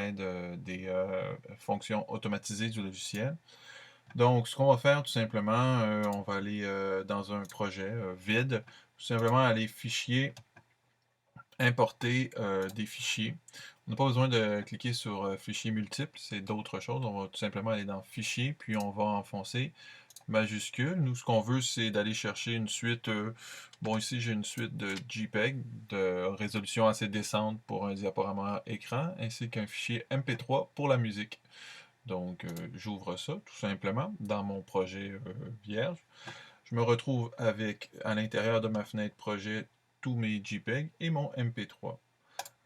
l'aide des fonctions automatisées du logiciel. Donc, ce qu'on va faire tout simplement, on va aller dans un projet vide, tout simplement aller fichier, importer des fichiers. On n'a pas besoin de cliquer sur fichier multiple, c'est d'autres choses. On va tout simplement aller dans fichier, puis on va enfoncer majuscule. Nous, ce qu'on veut, c'est d'aller chercher une suite. Bon, ici, j'ai une suite de JPEG de résolution assez décente pour un diaporama écran, ainsi qu'un fichier MP3 pour la musique. Donc, j'ouvre ça tout simplement dans mon projet vierge. Je me retrouve avec, à l'intérieur de ma fenêtre projet, tous mes JPEG et mon MP3.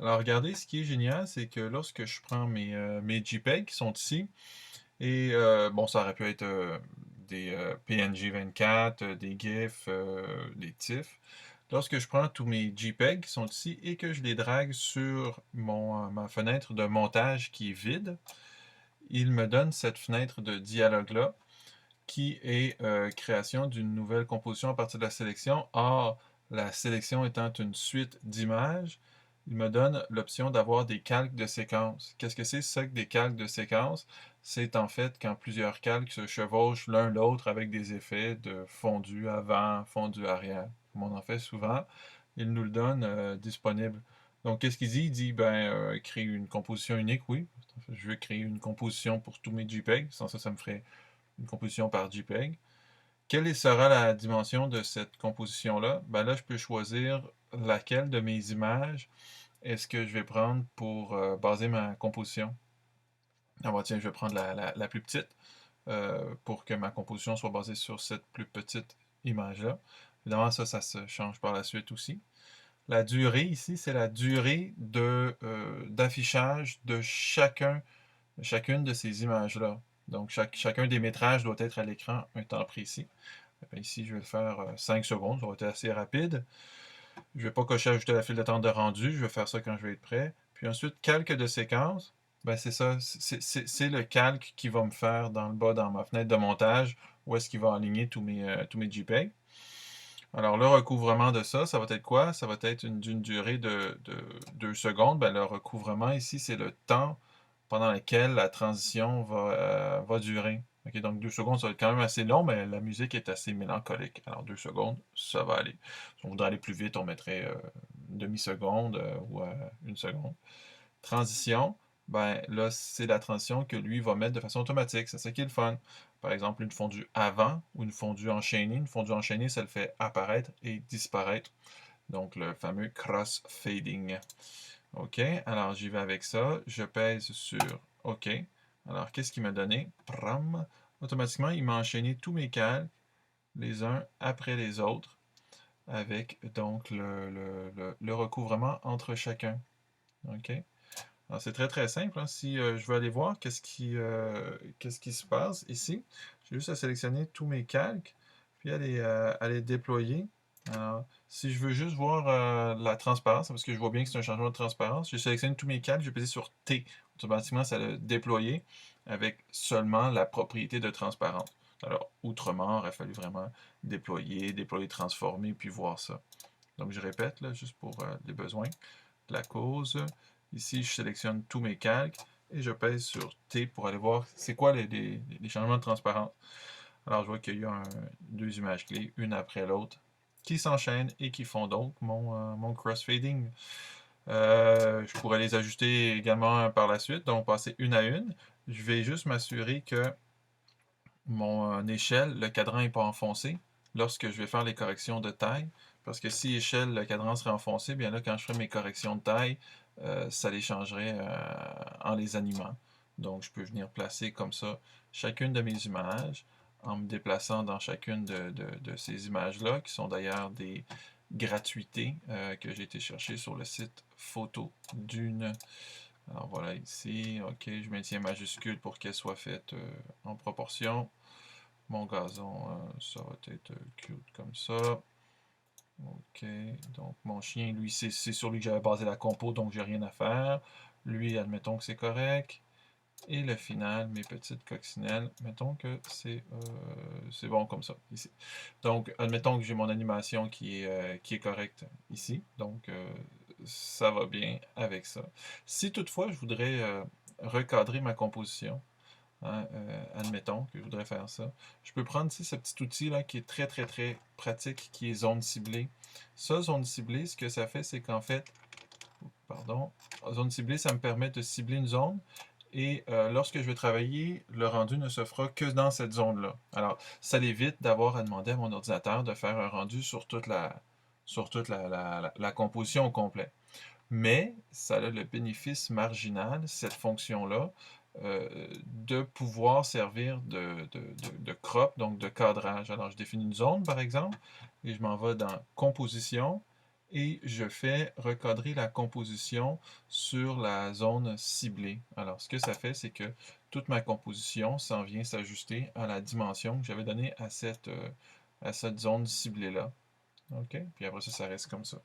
Alors, regardez, ce qui est génial, c'est que lorsque je prends mes JPEG qui sont ici, et bon, ça aurait pu être des PNG 24, des GIFs, des TIFF. Lorsque je prends tous mes JPEG qui sont ici et que je les drague sur ma fenêtre de montage qui est vide, il me donne cette fenêtre de dialogue-là qui est création d'une nouvelle composition à partir de la sélection. Or, la sélection étant une suite d'images, il me donne l'option d'avoir des calques de séquence. Qu'est-ce que c'est ça que des calques de séquence? C'est en fait quand plusieurs calques se chevauchent l'un l'autre avec des effets de fondu avant, fondu arrière. Comme on en fait souvent, il nous le donne disponible. Donc, qu'est-ce qu'il dit? Il dit, ben, créer une composition unique, oui. Je veux créer une composition pour tous mes JPEG. Sans ça, ça me ferait une composition par JPEG. Quelle sera la dimension de cette composition-là? Ben là, je peux choisir laquelle de mes images est-ce que je vais prendre pour baser ma composition. Ah bah tiens, je vais prendre la plus petite pour que ma composition soit basée sur cette plus petite image-là. Évidemment, ça se change par la suite aussi. La durée ici, c'est la durée d'affichage de chacune de ces images-là. Donc, chacun des métrages doit être à l'écran un temps précis. Ici, je vais le faire 5 secondes, ça va être assez rapide. Je ne vais pas cocher ajouter la file d'attente de rendu, je vais faire ça quand je vais être prêt. Puis ensuite, calque de séquence, ben c'est ça, c'est le calque qui va me faire dans le bas, dans ma fenêtre de montage, où est-ce qu'il va aligner tous mes JPEG. Alors, le recouvrement de ça, ça va être quoi? Ça va être d'une durée de 2 secondes. Ben, le recouvrement ici, c'est le temps pendant lequel la transition va durer. Ok, donc 2 secondes, ça va être quand même assez long, mais la musique est assez mélancolique. Alors 2 secondes, ça va aller. Si on voudrait aller plus vite, on mettrait une demi-seconde ou 1 seconde. Transition, ben là, c'est la transition que lui va mettre de façon automatique. C'est ça qui est le fun. Par exemple, une fondue avant ou une fondue enchaînée. Une fondue enchaînée, ça le fait apparaître et disparaître. Donc, le fameux cross-fading. OK, alors j'y vais avec ça. Je pèse sur OK. Alors, qu'est-ce qu'il m'a donné? Pram. Automatiquement, il m'a enchaîné tous mes calques, les uns après les autres, avec donc le recouvrement entre chacun. OK? Alors, c'est très très simple, hein. Si je veux aller voir qu'est-ce qui se passe ici, j'ai juste à sélectionner tous mes calques, puis à les déployer. Alors, si je veux juste voir la transparence, parce que je vois bien que c'est un changement de transparence, je sélectionne tous mes calques, je vais peser sur T. Automatiquement, ça l'a déployé avec seulement la propriété de transparence. Alors, outrement, il aurait fallu vraiment déployer, transformer, puis voir ça. Donc, je répète, là, juste pour les besoins. La cause. Ici, je sélectionne tous mes calques et je pèse sur T pour aller voir c'est quoi les changements de transparence. Alors, je vois qu'il y a deux images clés, une après l'autre, qui s'enchaînent et qui font donc mon crossfading. Je pourrais les ajuster également par la suite, donc passer une à une. Je vais juste m'assurer que mon échelle, le cadran n'est pas enfoncé lorsque je vais faire les corrections de taille. Parce que si échelle, le cadran serait enfoncé, bien là, quand je ferai mes corrections de taille, ça les changerait en les animant. Donc, je peux venir placer comme ça chacune de mes images en me déplaçant dans chacune de ces images-là, qui sont d'ailleurs des gratuités que j'ai été chercher sur le site photo d'une. Alors voilà ici, ok, je maintiens majuscule pour qu'elle soit faite en proportion. Mon gazon, ça va être cute comme ça. Ok, donc mon chien, lui, c'est sur lui que j'avais basé la compo, donc j'ai rien à faire. Lui, admettons que c'est correct. Et le final, mes petites coccinelles, mettons que c'est bon comme ça, ici. Donc, admettons que j'ai mon animation qui est correcte ici. Donc, ça va bien avec ça. Si toutefois, je voudrais recadrer ma composition. Hein, admettons que je voudrais faire ça. Je peux prendre ici ce petit outil-là qui est très, très, très pratique, qui est zone ciblée. Ça, zone ciblée, ce que ça fait, c'est qu'en fait, pardon, zone ciblée, ça me permet de cibler une zone. Et lorsque je vais travailler, le rendu ne se fera que dans cette zone-là. Alors, ça l'évite d'avoir à demander à mon ordinateur de faire un rendu sur toute la composition au complet. Mais ça a le bénéfice marginal, cette fonction-là, de pouvoir servir de crop, donc de cadrage. Alors, je définis une zone, par exemple, et je m'en vais dans Composition, et je fais recadrer la composition sur la zone ciblée. Alors, ce que ça fait, c'est que toute ma composition s'en vient s'ajuster à la dimension que j'avais donnée à cette zone ciblée-là. OK? Puis après ça, ça reste comme ça.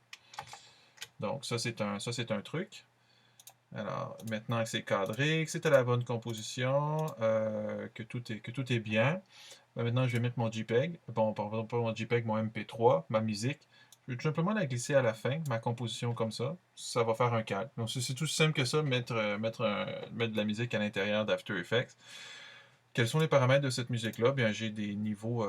Donc, ça, c'est un truc. Alors, maintenant que c'est cadré, que c'est à la bonne composition, que tout est bien, ben maintenant, je vais mettre mon JPEG. Bon, pardon, pas mon JPEG, mon MP3, ma musique. Je vais tout simplement la glisser à la fin, ma composition comme ça. Ça va faire un calque. Donc, c'est tout simple que ça, mettre de la musique à l'intérieur d'After Effects. Quels sont les paramètres de cette musique-là? Bien, j'ai des niveaux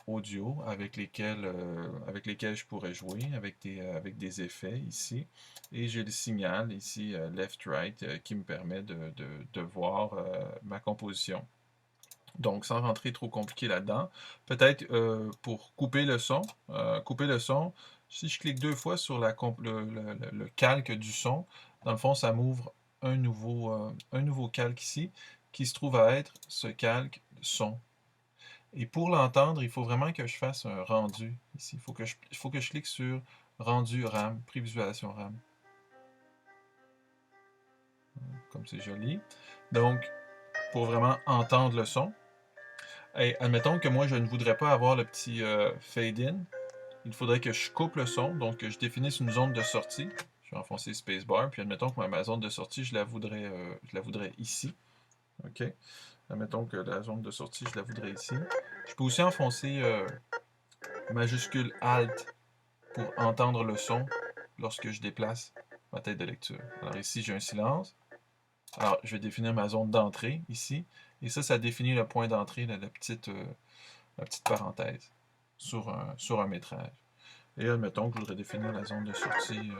audio avec lesquels je pourrais jouer, avec des effets ici. Et j'ai le signal ici, left-right, qui me permet de voir ma composition. Donc, sans rentrer trop compliqué là-dedans, peut-être pour couper le son, si je clique 2 fois sur le calque du son, dans le fond, ça m'ouvre un nouveau calque ici, qui se trouve à être ce calque son. Et pour l'entendre, il faut vraiment que je fasse un rendu ici. Il faut que je clique sur rendu RAM, prévisualisation RAM. Comme c'est joli. Donc, pour vraiment entendre le son, et admettons que moi, je ne voudrais pas avoir le petit fade-in. Il faudrait que je coupe le son, donc que je définisse une zone de sortie. Je vais enfoncer spacebar, puis admettons que ma zone de sortie, je la voudrais ici. OK? Admettons que la zone de sortie, je la voudrais ici. Je peux aussi enfoncer majuscule Alt pour entendre le son lorsque je déplace ma tête de lecture. Alors ici, j'ai un silence. Alors, je vais définir ma zone d'entrée ici. Et ça définit le point d'entrée, la petite parenthèse sur un métrage. Et admettons que je voudrais définir la zone de sortie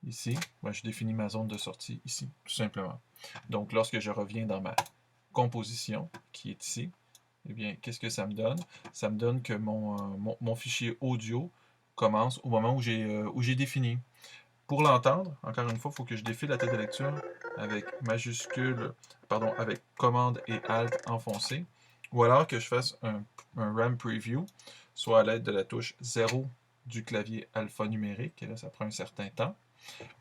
ici. Ben, je définis ma zone de sortie ici, tout simplement. Donc, lorsque je reviens dans ma composition, qui est ici, eh bien, qu'est-ce que ça me donne? Ça me donne que mon fichier audio commence au moment où j'ai défini. Pour l'entendre, encore une fois, il faut que je défile la tête de lecture avec avec commande et alt enfoncé, ou alors que je fasse un RAM preview, soit à l'aide de la touche 0 du clavier alphanumérique, et là ça prend un certain temps,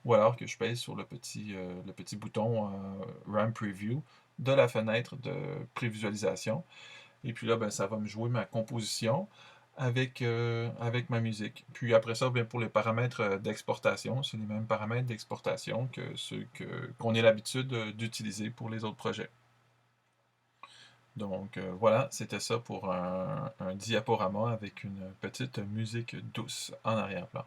ou alors que je pèse sur le petit bouton RAM preview de la fenêtre de prévisualisation. Et puis là, ben, ça va me jouer ma composition avec ma musique. Puis après ça, bien, pour les paramètres d'exportation, c'est les mêmes paramètres d'exportation que ceux qu'on ait l'habitude d'utiliser pour les autres projets. Donc voilà, c'était ça pour un diaporama avec une petite musique douce en arrière-plan.